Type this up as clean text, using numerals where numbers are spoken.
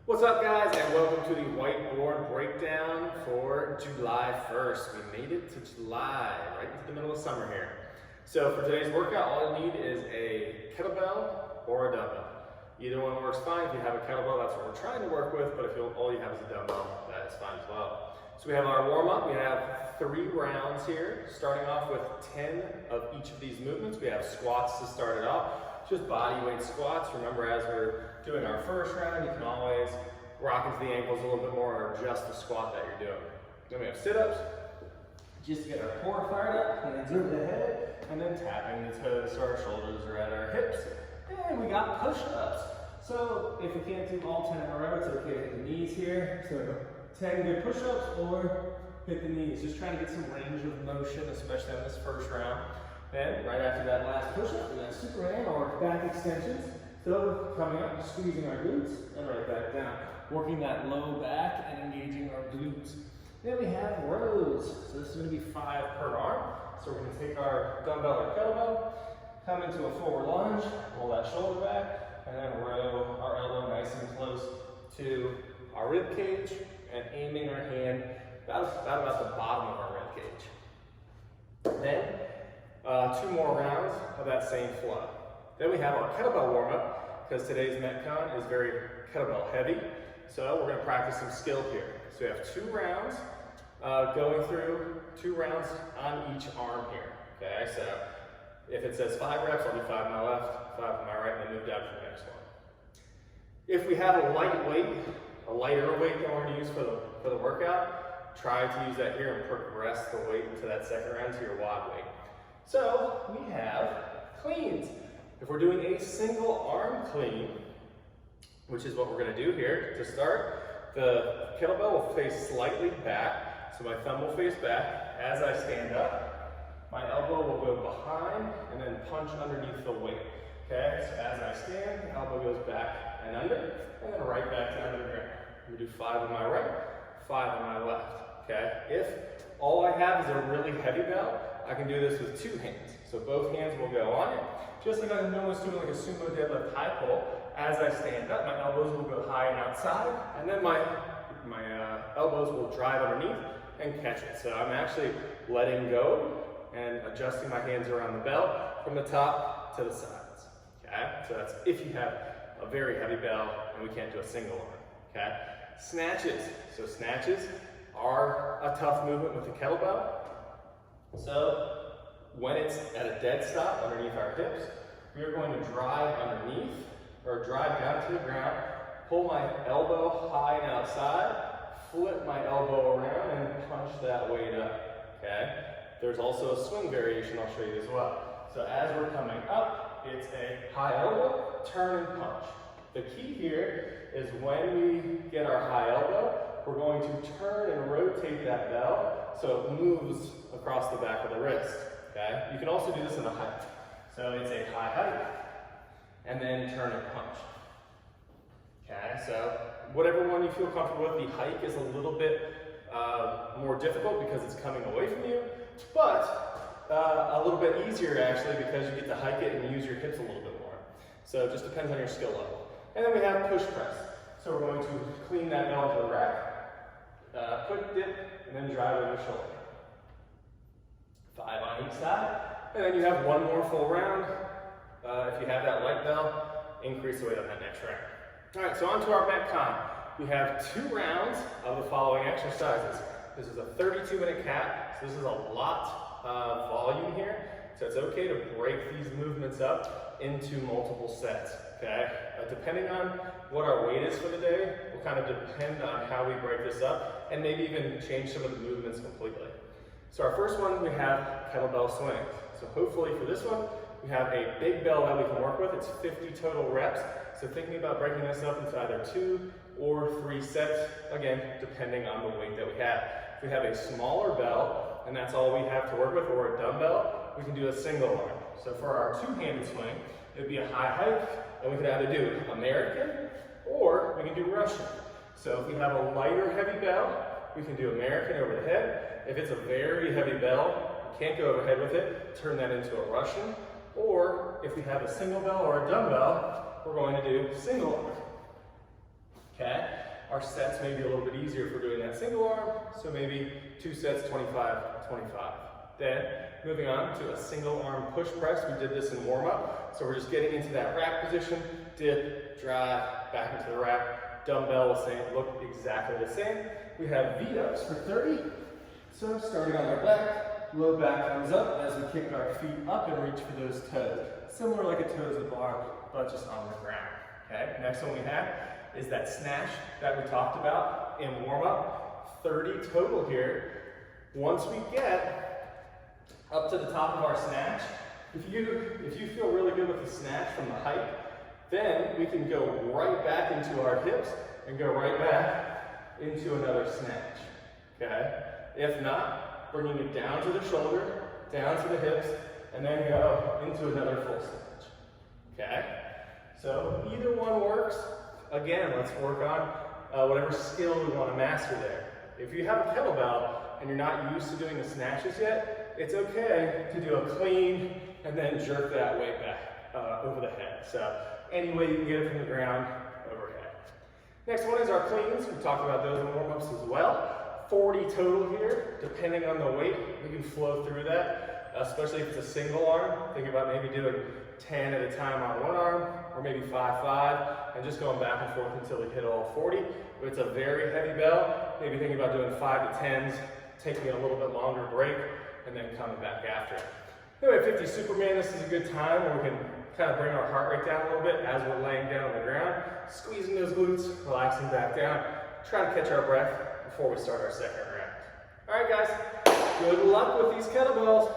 What's up, guys, and welcome to the Whiteboard Breakdown for July 1st. We made it to July, right into the middle of summer here. So for today's workout, all you need is a kettlebell or a dumbbell. Either one works fine. If you have a kettlebell, that's what we're trying to work with, but if all you have is a dumbbell, that is fine as well. So we have our warm-up. We have 3 rounds here, starting off with 10 of each of these movements. We have squats to start it off. Just body weight squats. Remember, as we're doing our first round, you can always rock into the ankles a little bit more or adjust the squat that you're doing. Then we have sit-ups, just to get our core fired up, and then zoom the head, and then tapping the toes so our shoulders are at our hips. And we got push-ups. So if you can't do all 10 in a row, it's okay to hit the knees here. So 10 good push-ups or hit the knees. Just trying to get some range of motion, especially on this first round. Then, right after that last push-up, we got Superman or back extensions. So, coming up, squeezing our glutes, and right back down. Working that low back and engaging our glutes. Then we have rows. So this is going to be 5 per arm. So we're going to take our dumbbell or kettlebell, come into a forward lunge, roll that shoulder back, and then row our elbow nice and close to our rib cage, and aiming our hand about the bottom of our rib cage. Then, 2 more rounds of that same flow. Then we have our kettlebell warm-up, because today's Metcon is very kettlebell heavy. So we're going to practice some skill here. So we have 2 rounds, going through 2 rounds on each arm here. Okay, so if it says 5 reps, I'll do 5 on my left, 5 on my right, and then move down to the next one. If we have a light weight, a lighter weight that we're going to use for the workout, try to use that here and progress the weight into that second round to your WOD weight. So we have cleans. If we're doing a single arm clean, which is what we're going to do here to start, the kettlebell will face slightly back, so my thumb will face back. As I stand up, my elbow will go behind and then punch underneath the weight. Okay, so as I stand, the elbow goes back and under, and then right back to under the ground. I'm going to do 5 on my right, 5 on my left. Okay, if all I have is a really heavy bell, I can do this with 2 hands. So both hands will go on it. Just like I know it's doing like a sumo deadlift high pull, as I stand up, my elbows will go high and outside, and then my elbows will drive underneath and catch it. So I'm actually letting go and adjusting my hands around the bell from the top to the sides. Okay, so that's if you have a very heavy bell and we can't do a single arm. Okay, snatches. So snatches are a tough movement with the kettlebell. So when it's at a dead stop underneath our hips, we are going to drive underneath, or drive down to the ground, pull my elbow high and outside, flip my elbow around, and punch that weight up, okay? There's also a swing variation I'll show you as well. So as we're coming up, it's a high elbow, turn and punch. The key here is when we get our high elbow, we're going to turn and rotate that bell so it moves across the back of the wrist. Okay? You can also do this in a height. So it's a high height, and then turn and punch. Okay, so whatever one you feel comfortable with, the hike is a little bit more difficult because it's coming away from you, but a little bit easier actually because you get to hike it and use your hips a little bit more. So it just depends on your skill level. And then we have push press. So we're going to clean that bell into the rack, quick dip, and then drive over the shoulder. 5 on each side, and then you have 1 more full round. If you have that light bell, increase the weight on that next round. All right, so on to our Metcon. We have 2 rounds of the following exercises. This is a 32-minute cap, so this is a lot of volume here, so it's okay to break these movements up into multiple sets, okay? Depending on what our weight is for the day, will kind of depend on how we break this up, and maybe even change some of the movements completely. So our first one, we have kettlebell swings. So hopefully for this one, we have a big bell that we can work with. It's 50 total reps. So thinking about breaking this up into either 2 or 3 sets, again, depending on the weight that we have. If we have a smaller bell, and that's all we have to work with, or a dumbbell, we can do a single arm. So for our 2-handed swing, it would be a high hike, and we could either do American, or we can do Russian. So if we have a lighter heavy bell, we can do American over the head. If it's a very heavy bell, you can't go overhead with it, turn that into a Russian. Or if we have a single bell or a dumbbell, we're going to do single arm. Okay? our sets may be a little bit easier if we're doing that single arm, so maybe 2 sets, 25, 25. Then, moving on to a single arm push press. We did this in warm up, so we're just getting into that rack position, dip, drive, back into the rack. Dumbbell will look exactly the same. We have V-ups for 30. So starting on our back, low back comes up as we kick our feet up and reach for those toes. Similar like a toes to bar, but just on the ground. Okay, next one we have is that snatch that we talked about in warm-up. 30 total here. Once we get up to the top of our snatch, if you feel really good with the snatch from the height, then we can go right back into our hips and go right back into another snatch. Okay? If not, bringing it down to the shoulder, down to the hips, and then go into another full snatch. Okay? So either one works. Again, let's work on whatever skill we want to master there. If you have a kettlebell and you're not used to doing the snatches yet, it's okay to do a clean and then jerk that weight back over the head. So any way you can get it from the ground overhead. Next one is our cleans. We talked about those in warm-ups as well. 40 total here. Depending on the weight, we can flow through that, especially if it's a single arm. Think about maybe doing 10 at a time on one arm, or maybe 5-5, and just going back and forth until we hit all 40. If it's a very heavy bell, maybe think about doing 5 to 10s, taking a little bit longer break, and then coming back after it. Anyway, 50 Superman, this is a good time where we can kind of bring our heart rate down a little bit as we're laying down on the ground, squeezing those glutes, relaxing back down, trying to catch our breath before we start our second round. All right, guys, good luck with these kettlebells.